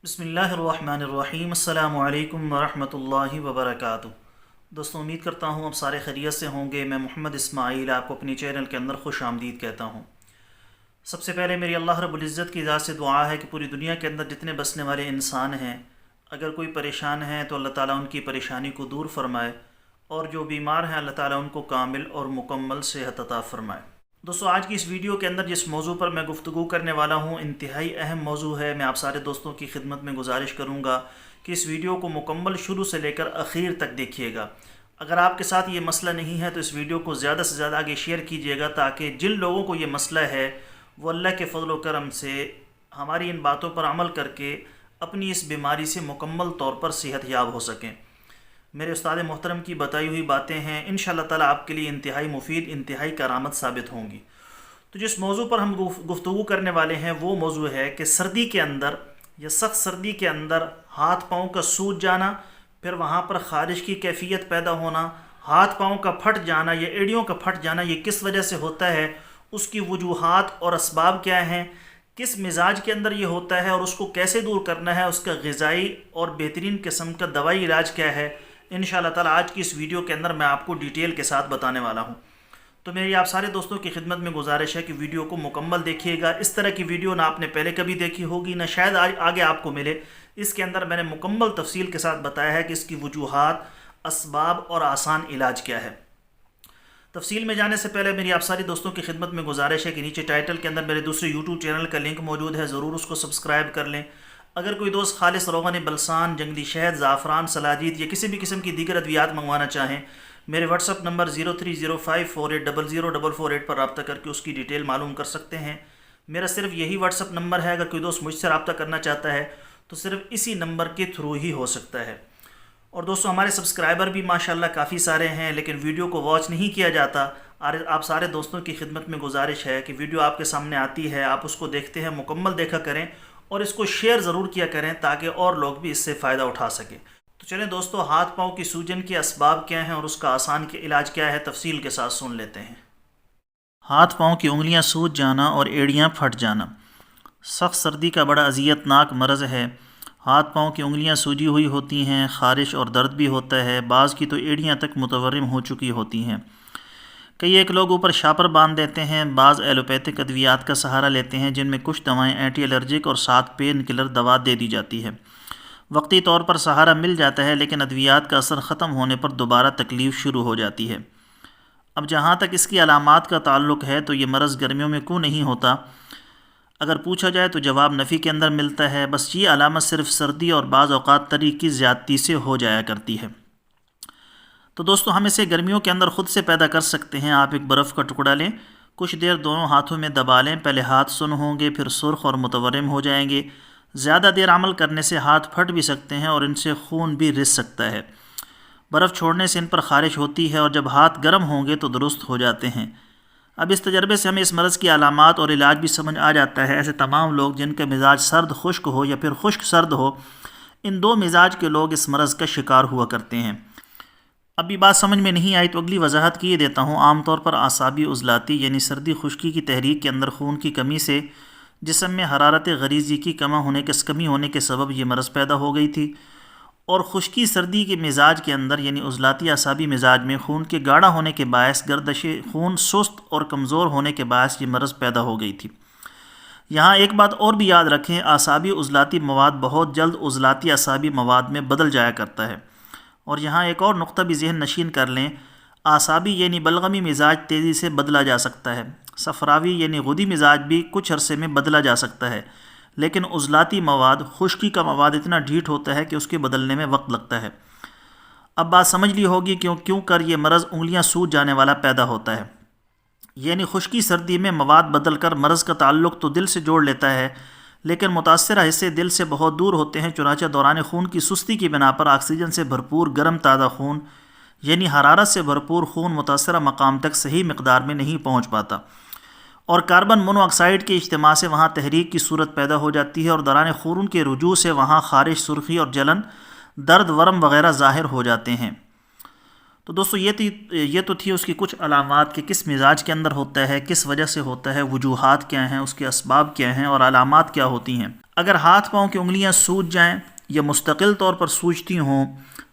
بسم اللہ الرحمن الرحیم۔ السلام علیکم ورحمۃ اللہ وبرکاتہ۔ دوستوں، امید کرتا ہوں اب سارے خیریت سے ہوں گے۔ میں محمد اسماعیل آپ کو اپنی چینل کے اندر خوش آمدید کہتا ہوں۔ سب سے پہلے میری اللہ رب العزت کی ذات سے دعا ہے کہ پوری دنیا کے اندر جتنے بسنے والے انسان ہیں، اگر کوئی پریشان ہیں تو اللہ تعالیٰ ان کی پریشانی کو دور فرمائے، اور جو بیمار ہیں اللہ تعالیٰ ان کو کامل اور مکمل صحت عطا فرمائے۔ دوستو، آج کی اس ویڈیو کے اندر جس موضوع پر میں گفتگو کرنے والا ہوں انتہائی اہم موضوع ہے۔ میں آپ سارے دوستوں کی خدمت میں گزارش کروں گا کہ اس ویڈیو کو مکمل شروع سے لے کر اخیر تک دیکھیے گا۔ اگر آپ کے ساتھ یہ مسئلہ نہیں ہے تو اس ویڈیو کو زیادہ سے زیادہ آگے شیئر کیجیے گا، تاکہ جن لوگوں کو یہ مسئلہ ہے وہ اللہ کے فضل و کرم سے ہماری ان باتوں پر عمل کر کے اپنی اس بیماری سے مکمل طور پر صحت یاب ہو سکیں۔ میرے استاد محترم کی بتائی ہوئی باتیں ہیں، انشاءاللہ تعالیٰ آپ کے لیے انتہائی مفید، انتہائی کارآمد ثابت ہوں گی۔ تو جس موضوع پر ہم گفتگو کرنے والے ہیں وہ موضوع ہے کہ سردی کے اندر یا سخت سردی کے اندر ہاتھ پاؤں کا سوج جانا، پھر وہاں پر خارش کی کیفیت پیدا ہونا، ہاتھ پاؤں کا پھٹ جانا یا ایڑیوں کا پھٹ جانا، یہ کس وجہ سے ہوتا ہے، اس کی وجوہات اور اسباب کیا ہیں، کس مزاج کے اندر یہ ہوتا ہے اور اس کو کیسے دور کرنا ہے، اس کا غذائی اور بہترین قسم کا دوائی علاج کیا ہے، انشاءاللہ تعالیٰ آج کی اس ویڈیو کے اندر میں آپ کو ڈیٹیل کے ساتھ بتانے والا ہوں۔ تو میری آپ سارے دوستوں کی خدمت میں گزارش ہے کہ ویڈیو کو مکمل دیکھیے گا۔ اس طرح کی ویڈیو نہ آپ نے پہلے کبھی دیکھی ہوگی، نہ شاید آگے آپ کو ملے۔ اس کے اندر میں نے مکمل تفصیل کے ساتھ بتایا ہے کہ اس کی وجوہات، اسباب اور آسان علاج کیا ہے۔ تفصیل میں جانے سے پہلے میری آپ ساری دوستوں کی خدمت میں گزارش ہے کہ نیچے ٹائٹل کے اندر میرے دوسرے یوٹیوب چینل کا لنک موجود ہے، ضرور اس کو سبسکرائب کر لیں۔ اگر کوئی دوست خالص روغن بلسان، جنگلی شہد، زعفران، سلاجید یا کسی بھی قسم کی دیگر ادویات منگوانا چاہیں، میرے واٹس اپ نمبر 030548004448 پر رابطہ کر کے اس کی ڈیٹیل معلوم کر سکتے ہیں۔ میرا صرف یہی واٹس اپ نمبر ہے، اگر کوئی دوست مجھ سے رابطہ کرنا چاہتا ہے تو صرف اسی نمبر کے تھرو ہی ہو سکتا ہے۔ اور دوستو، ہمارے سبسکرائبر بھی ماشاءاللہ کافی سارے ہیں، لیکن ویڈیو کو واچ نہیں کیا جاتا۔ آپ سارے دوستوں کی خدمت میں گزارش ہے کہ ویڈیو آپ کے سامنے آتی ہے، آپ اس کو دیکھتے ہیں، مکمل دیکھا کریں اور اس کو شیئر ضرور کیا کریں تاکہ اور لوگ بھی اس سے فائدہ اٹھا سکیں۔ تو چلیں دوستو، ہاتھ پاؤں کی سوجن کے اسباب کیا ہیں اور اس کا آسان کے علاج کیا ہے، تفصیل کے ساتھ سن لیتے ہیں۔ ہاتھ پاؤں کی انگلیاں سوج جانا اور ایڑیاں پھٹ جانا سخت سردی کا بڑا اذیت ناک مرض ہے۔ ہاتھ پاؤں کی انگلیاں سوجی ہوئی ہوتی ہیں، خارش اور درد بھی ہوتا ہے، بعض کی تو ایڑیاں تک متورم ہو چکی ہوتی ہیں۔ کئی ایک لوگ اوپر شاپر باندھ دیتے ہیں، بعض ایلوپیتھک ادویات کا سہارا لیتے ہیں جن میں کچھ دوائیں اینٹی الرجک اور ساتھ پین کلر دوا دے دی جاتی ہے۔ وقتی طور پر سہارا مل جاتا ہے، لیکن ادویات کا اثر ختم ہونے پر دوبارہ تکلیف شروع ہو جاتی ہے۔ اب جہاں تک اس کی علامات کا تعلق ہے تو یہ مرض گرمیوں میں کیوں نہیں ہوتا؟ اگر پوچھا جائے تو جواب نفی کے اندر ملتا ہے، بس یہ علامت صرف سردی اور بعض اوقات تری کی زیادتی سے ہو جایا کرتی ہے۔ تو دوستو، ہم اسے گرمیوں کے اندر خود سے پیدا کر سکتے ہیں۔ آپ ایک برف کا ٹکڑا لیں، کچھ دیر دونوں ہاتھوں میں دبا لیں، پہلے ہاتھ سن ہوں گے، پھر سرخ اور متورم ہو جائیں گے۔ زیادہ دیر عمل کرنے سے ہاتھ پھٹ بھی سکتے ہیں اور ان سے خون بھی رس سکتا ہے۔ برف چھوڑنے سے ان پر خارش ہوتی ہے اور جب ہاتھ گرم ہوں گے تو درست ہو جاتے ہیں۔ اب اس تجربے سے ہمیں اس مرض کی علامات اور علاج بھی سمجھ آ جاتا ہے۔ ایسے تمام لوگ جن کا مزاج سرد خشک ہو یا پھر خشک سرد ہو، ان دو مزاج کے لوگ اس مرض کا شکار ہوا کرتے ہیں۔ اب یہ بات سمجھ میں نہیں آئی تو اگلی وضاحت کیے دیتا ہوں۔ عام طور پر اعصابی عضلاتی یعنی سردی خشکی کی تحریک کے اندر خون کی کمی سے جسم میں حرارت غریزی کی کمی ہونے کے سبب یہ مرض پیدا ہو گئی تھی، اور خشکی سردی کے مزاج کے اندر یعنی عضلاتی اعصابی مزاج میں خون کے گاڑھا ہونے کے باعث گردش خون سست اور کمزور ہونے کے باعث یہ مرض پیدا ہو گئی تھی۔ یہاں ایک بات اور بھی یاد رکھیں، اعصابی عضلاتی مواد بہت جلد عضلاتی اعصابی مواد میں بدل جایا کرتا ہے۔ اور یہاں ایک اور نقطہ بھی ذہن نشین کر لیں، اعصابی یعنی بلغمی مزاج تیزی سے بدلا جا سکتا ہے، صفراوی یعنی غدی مزاج بھی کچھ عرصے میں بدلا جا سکتا ہے، لیکن عضلاتی مواد، خشکی کا مواد اتنا ڈھیٹ ہوتا ہے کہ اس کے بدلنے میں وقت لگتا ہے۔ اب بات سمجھ لی ہوگی کیوں کر یہ مرض انگلیاں سوج جانے والا پیدا ہوتا ہے۔ یعنی خشکی سردی میں مواد بدل کر مرض کا تعلق تو دل سے جوڑ لیتا ہے، لیکن متاثرہ حصے دل سے بہت دور ہوتے ہیں، چنانچہ دوران خون کی سستی کی بنا پر آکسیجن سے بھرپور گرم تازہ خون یعنی حرارت سے بھرپور خون متاثرہ مقام تک صحیح مقدار میں نہیں پہنچ پاتا، اور کاربن مونو آکسائڈ کے اجتماع سے وہاں تحریک کی صورت پیدا ہو جاتی ہے، اور دوران خون کے رجوع سے وہاں خارش، سرخی اور جلن، درد، ورم وغیرہ ظاہر ہو جاتے ہیں۔ تو دوستو یہ تو تھی اس کی کچھ علامات کہ کس مزاج کے اندر ہوتا ہے، کس وجہ سے ہوتا ہے، وجوہات کیا ہیں، اس کے اسباب کیا ہیں اور علامات کیا ہوتی ہیں۔ اگر ہاتھ پاؤں کی انگلیاں سوج جائیں یا مستقل طور پر سوجتی ہوں،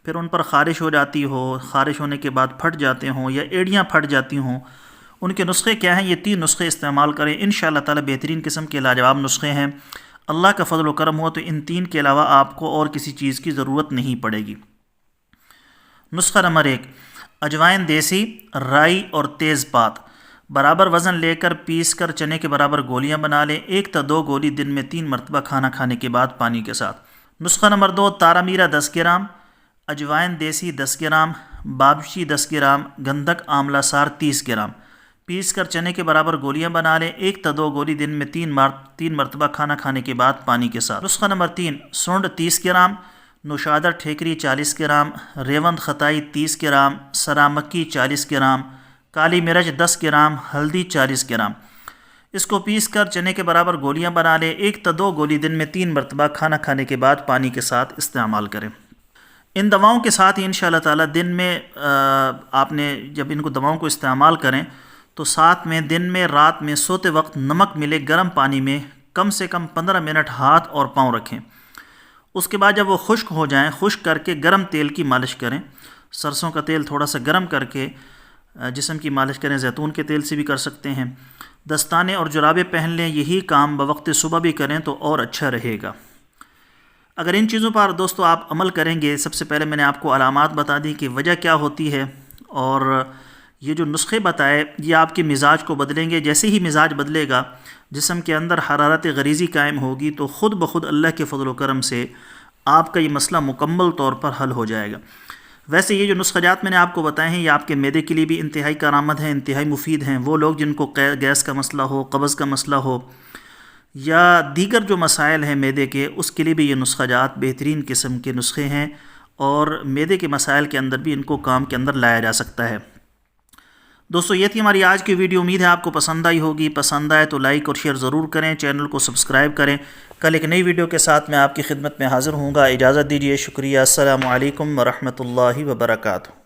پھر ان پر خارش ہو جاتی ہو، خارش ہونے کے بعد پھٹ جاتے ہوں یا ایڑیاں پھٹ جاتی ہوں، ان کے نسخے کیا ہیں؟ یہ 3 نسخے استعمال کریں، انشاءاللہ تعالی بہترین قسم کے لاجواب نسخے ہیں۔ اللہ کا فضل و کرم ہوا تو ان 3 کے علاوہ آپ کو اور کسی چیز کی ضرورت نہیں پڑے گی۔ نسخہ نمبر 1، اجوائن دیسی، رائی اور تیز پات برابر وزن لے کر پیس کر چنے کے برابر گولیاں بنا لیں، 1 تا 2 گولی دن میں 3 مرتبہ کھانا کھانے کے بعد پانی کے ساتھ۔ نسخہ نمبر 2، تارا میرا 10 گرام، اجوائن دیسی 10 گرام، بابچی 10 گرام، گندھک آملہ سار 30 گرام، پیس کر چنے کے برابر گولیاں بنا لیں، 1 تا 2 گولی دن میں 3 مرتبہ کھانا کھانے کے بعد پانی کے ساتھ۔ نسخہ نمبر 3، سونڈ 30 گرام، نوشادر ٹھیکری 40 گرام، ریوند خطائی 30 گرام، سرامکی 40 گرام، کالی مرچ 10 گرام، ہلدی 40 گرام۔ اس کو پیس کر چنے کے برابر گولیاں بنا لیں، 1 تا 2 گولی دن میں 3 مرتبہ کھانا کھانے کے بعد پانی کے ساتھ استعمال کریں۔ ان دواؤں کے ساتھ ہی انشاءاللہ تعالی دن میں آپ نے جب ان کو دواؤں کو استعمال کریں تو ساتھ میں دن میں رات میں سوتے وقت نمک ملے گرم پانی میں کم سے کم 15 منٹ ہاتھ اور پاؤں رکھیں۔ اس کے بعد جب وہ خشک ہو جائیں، خشک کر کے گرم تیل کی مالش کریں، سرسوں کا تیل تھوڑا سا گرم کر کے جسم کی مالش کریں، زیتون کے تیل سے بھی کر سکتے ہیں۔ دستانے اور جرابیں پہن لیں، یہی کام بوقت صبح بھی کریں تو اور اچھا رہے گا۔ اگر ان چیزوں پر دوستو آپ عمل کریں گے، سب سے پہلے میں نے آپ کو علامات بتا دی کہ وجہ کیا ہوتی ہے، اور یہ جو نسخے بتائے یہ آپ کے مزاج کو بدلیں گے۔ جیسے ہی مزاج بدلے گا، جسم کے اندر حرارت غریزی قائم ہوگی تو خود بخود اللہ کے فضل و کرم سے آپ کا یہ مسئلہ مکمل طور پر حل ہو جائے گا۔ ویسے یہ جو نسخہ جات میں نے آپ کو بتائے ہیں یہ آپ کے معدے کے لیے بھی انتہائی کارآمد ہیں، انتہائی مفید ہیں۔ وہ لوگ جن کو گیس کا مسئلہ ہو، قبض کا مسئلہ ہو یا دیگر جو مسائل ہیں معدے کے، اس کے لیے بھی یہ نسخہ جات بہترین قسم کے نسخے ہیں، اور معدے کے مسائل کے اندر بھی ان کو کام کے اندر لایا جا سکتا ہے۔ دوستو یہ تھی ہماری آج کی ویڈیو، امید ہے آپ کو پسند آئی ہوگی۔ پسند آئے تو لائک اور شیئر ضرور کریں، چینل کو سبسکرائب کریں۔ کل ایک نئی ویڈیو کے ساتھ میں آپ کی خدمت میں حاضر ہوں گا۔ اجازت دیجیے، شکریہ، السلام علیکم ورحمۃ اللہ وبرکاتہ۔